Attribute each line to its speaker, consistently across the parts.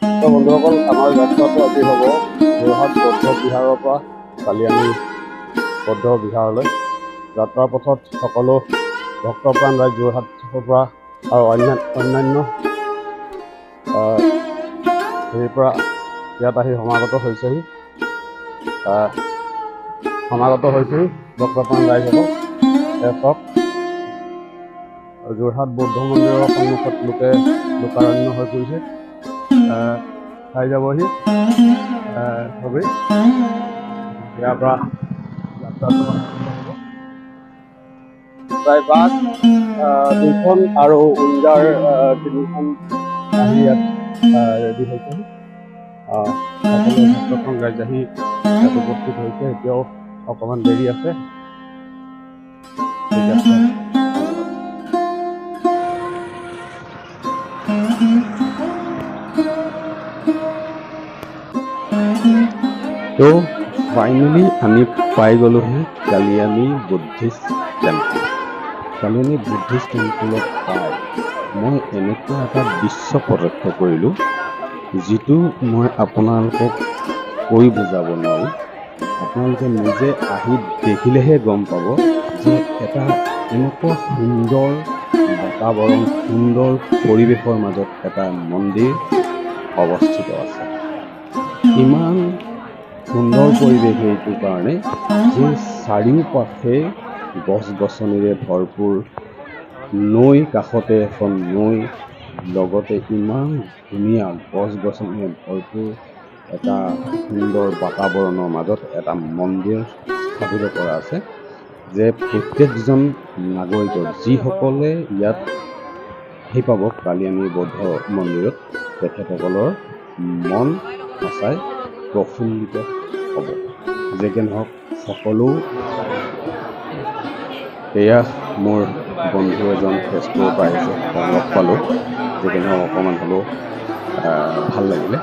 Speaker 1: তো বন্ধুসকল, আমাৰ যাত্ৰাটো আজি হ'ব যোৰহাট বৌদ্ধ বিহাৰৰ পৰা কালিয়ানী বৌদ্ধ বিহাৰলৈ। যাত্ৰাৰ পথত সকলো ভক্তপ্ৰাণ ৰাইজ যোৰহাটৰ পৰা আৰু অন্যান্য হেৰিৰ পৰা ইয়াত আহি সমাগত হৈছেহি ভক্তপ্ৰাণ ৰাইজসকল। একক যোৰহাট বৌদ্ধ মন্দিৰৰ সন্মুখত লোকাৰণ্য হৈ পৰিছে। চাই যাবহি সবেই। ইয়াৰ পৰা যাত্ৰাটো প্ৰায় বাছ 2খন আৰু উইংগাৰ 3খন আহি ইয়াত ৰেডি হৈছে। সকলো ভক্তপ্ৰাণ ৰাইজ আহি ইয়াত উপস্থিত হৈছে। এতিয়াও অকণমান দেৰি আছে। ঠিক আছে। তো ফাইনেলি আমি পাই গ'লোহি Kalyani Buddhist temple. Kalyani Buddhist টেম্পলত পাই মই এনেকুৱা এটা দৃশ্য প্ৰত্যক্ষ কৰিলোঁ, যিটো মই আপোনালোকক কৈ বুজাব নোৱাৰোঁ। আপোনালোকে নিজে আহি দেখিলেহে গম পাব যে এটা এনেকুৱা সুন্দৰ বাতাবৰণ, সুন্দৰ পৰিৱেশৰ মাজত এটা মন্দিৰ অৱস্থিত আছে। ইমান সুন্দৰ পৰিৱেশ এইটো কাৰণে যে চাৰিওপাশে গছ গছনিৰে ভৰপূৰ, নৈ কাষতে এখন নৈ, লগতে ইমান ধুনীয়া গছ গছনিৰে ভৰপূৰ এটা সুন্দৰ বাতাবৰণৰ মাজত এটা মন্দিৰ স্থাপিত কৰা আছে, যে প্ৰত্যেকজন নাগৰিকৰ যিসকলে ইয়াত আহি পাব কালিয়ানী বৌদ্ধ মন্দিৰত, তেখেতসকলৰ মন সঁচাই প্ৰফুল্লিত হ'ব। যেকে নহওক সকলো। এয়া মোৰ বন্ধু এজন তেজপুৰৰ পৰা আহিছে, লগ পালোঁ। যেকে নহওক অকণমান হ'লেও ভাল লাগিলে।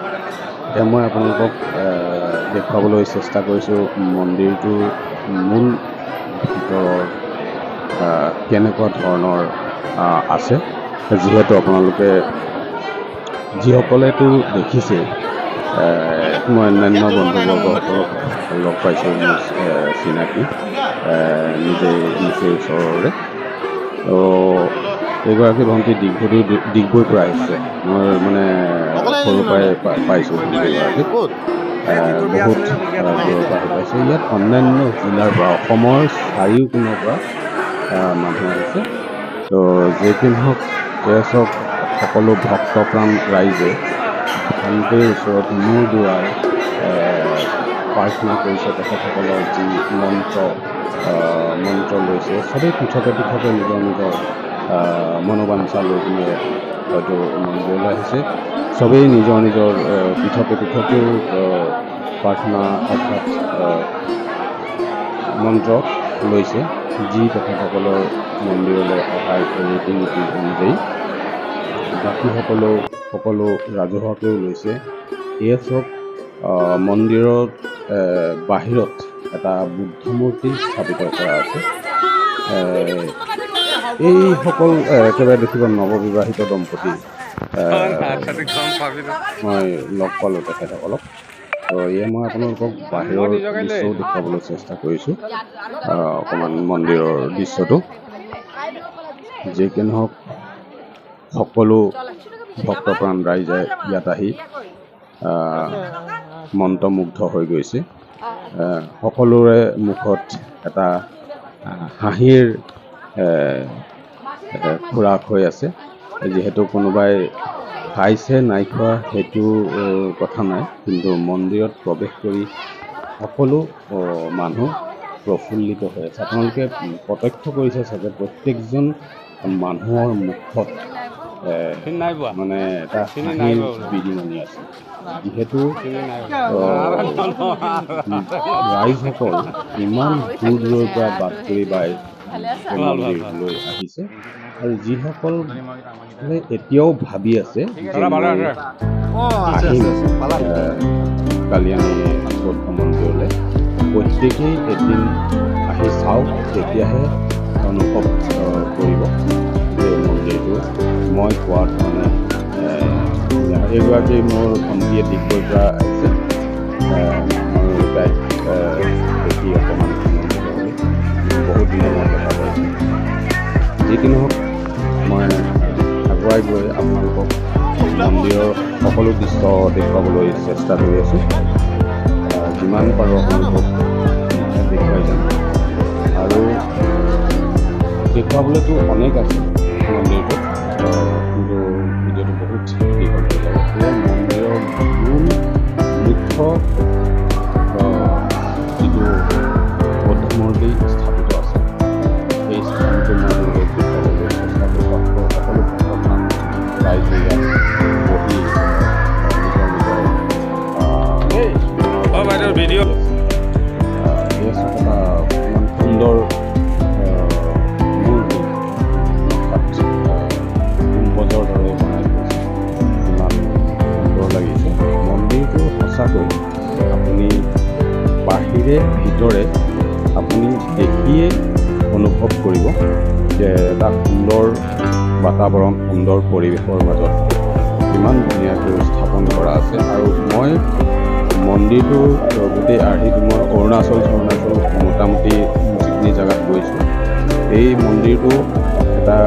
Speaker 1: এতিয়া মই আপোনালোকক দেখুৱাবলৈ চেষ্টা কৰিছোঁ মন্দিৰটোৰ মূল ভিতৰৰ কেনেকুৱা ধৰণৰ আছে। যিহেতু আপোনালোকে যিসকলেতো দেখিছে, মই অন্যান্য বন্ধুবৰ্গসকলক লগ পাইছোঁ, মোৰ চিনাকি নিচেই ওচৰৰে। তো এইগৰাকী ভণ্টি ডিগবৈৰ পৰা আহিছে। মই মানে সৰুৰ পৰাই পাইছোঁ ভণ্টিগৰাকীক, বহুত দূৰৰ পৰা পাইছোঁ। ইয়াত অন্যান্য জিলাৰ পৰা, অসমৰ চাৰিওপিনৰ পৰা মানুহ আহিছে। তো যেকি নহওক, চব সকলো ভক্তপ্ৰাণ ৰাইজে শান্তিৰ ওচৰত মূৰ দোৱাই প্ৰাৰ্থনা কৰিছে। তেখেতসকলৰ যি মন্ত্ৰ লৈছে, চবেই পৃথকে নিজৰ মনোবাঞ্ছা লৈ কিনে হয়তো মন্দিৰলৈ আহিছে। চবেই নিজৰ পৃথকেও প্ৰাৰ্থনা অৰ্থাৎ মন্ত্ৰ লৈছে, যি তেখেতসকলৰ মন্দিৰলৈ অহাৰ ৰীতি নীতি অনুযায়ী। বাকী সকলো ৰাজহুৱাকৈও লৈছে। এয়া চব মন্দিৰত বাহিৰত এটা বুদ্ধ মূৰ্তি স্থাপিত কৰা আছে। এইসকল একেবাৰে দেখিব নৱবিবাহিত দম্পতি। মই লগ পালোঁ তেখেতসকলক। তো এয়া মই আপোনালোকক বাহিৰৰ দৃশ্যও দেখুৱাবলৈ চেষ্টা কৰিছোঁ, অকণমান মন্দিৰৰ দৃশ্যটো। যেকি নহওক, সকলো ভক্তপ্ৰাণ ৰাইজে ইয়াত আহি মন্ত্ৰমুগ্ধ হৈ গৈছে। সকলোৰে মুখত এটা হাঁহিৰ খোৰাক হৈ আছে। যিহেতু কোনোবাই খাইছে নাই খোৱা সেইটো কথা নাই, কিন্তু মন্দিৰত প্ৰৱেশ কৰি সকলো মানুহ প্ৰফুল্লিত হৈ আছে। আপোনালোকে প্ৰত্যক্ষ কৰিছে চাগে, প্ৰত্যেকজন মানুহৰ মুখত মানে এটা হাঁহিৰ বিৰিঙনি আছে। যিহেতু ৰাইজসকল ইমান দূৰ দূৰৰ পৰা বাট কৰি বাই মন্দিৰলৈ আহিছে, আৰু যিসকল এতিয়াও ভাবি আছে যে আহিম কালিয়ানী বৌদ্ধ মন্দিৰলৈ, প্ৰত্যেকেই এদিন আহি চাওক, তেতিয়াহে অনুভৱ কৰিব যে মন্দিৰটো মই কোৱাৰ ধৰণে এইগৰাকী মোৰ ভণ্টীয়ে ডিগবৈৰ পৰা আহিছে। মই তাইক দেখি অকণমান আনন্দিত হ'লোঁ। বহুত দিনৰ মূৰত দেখা পাইছোঁ। যি কি নহওক, মই আগুৱাই গৈ আপোনালোকক মন্দিৰৰ সকলো দৃশ্য দেখুৱাবলৈ চেষ্টা কৰি আছোঁ। যিমান পাৰোঁ আপোনালোকক দেখুৱাই যাম। আৰু দেখুৱাবলৈতো অনেক আছে মন্দিৰটোত, কিন্তু ভিডিঅ'টো বহুত দীঘল হৈ যাব। সেয়া মন্দিৰৰ মূল মুখ্য যিটো বৌদ্ধ মূৰ্তি স্থাপিত আছে, সেই স্থানটো মন্দিৰলৈ দেখুৱাবলৈ চেষ্টা কৰোঁ। সকলো ভক্ত ৰাইজে ইয়াত বহি নিজৰ ভিডিঅ' এই এটা ইমান সুন্দৰ মূৰ্তি গুম্বজৰ দৰে বনাই থৈছে। ইমান সুন্দৰ লাগিছে মন্দিৰটো। সঁচাকৈ আপুনি বাহিৰে ভিতৰে আপুনি দেখিয়ে অনুভৱ কৰিব যে এটা সুন্দৰ বাতাবৰণ, সুন্দৰ পৰিৱেশৰ মাজত ইমান ধুনীয়াকৈ স্থাপন কৰা আছে। আৰু মই মন্দিৰটোৰ গোটেই আৰ্হিটো মই অৰুণাচল মোটামুটি যিখিনি জেগাত গৈছোঁ, এই মন্দিৰটো এটা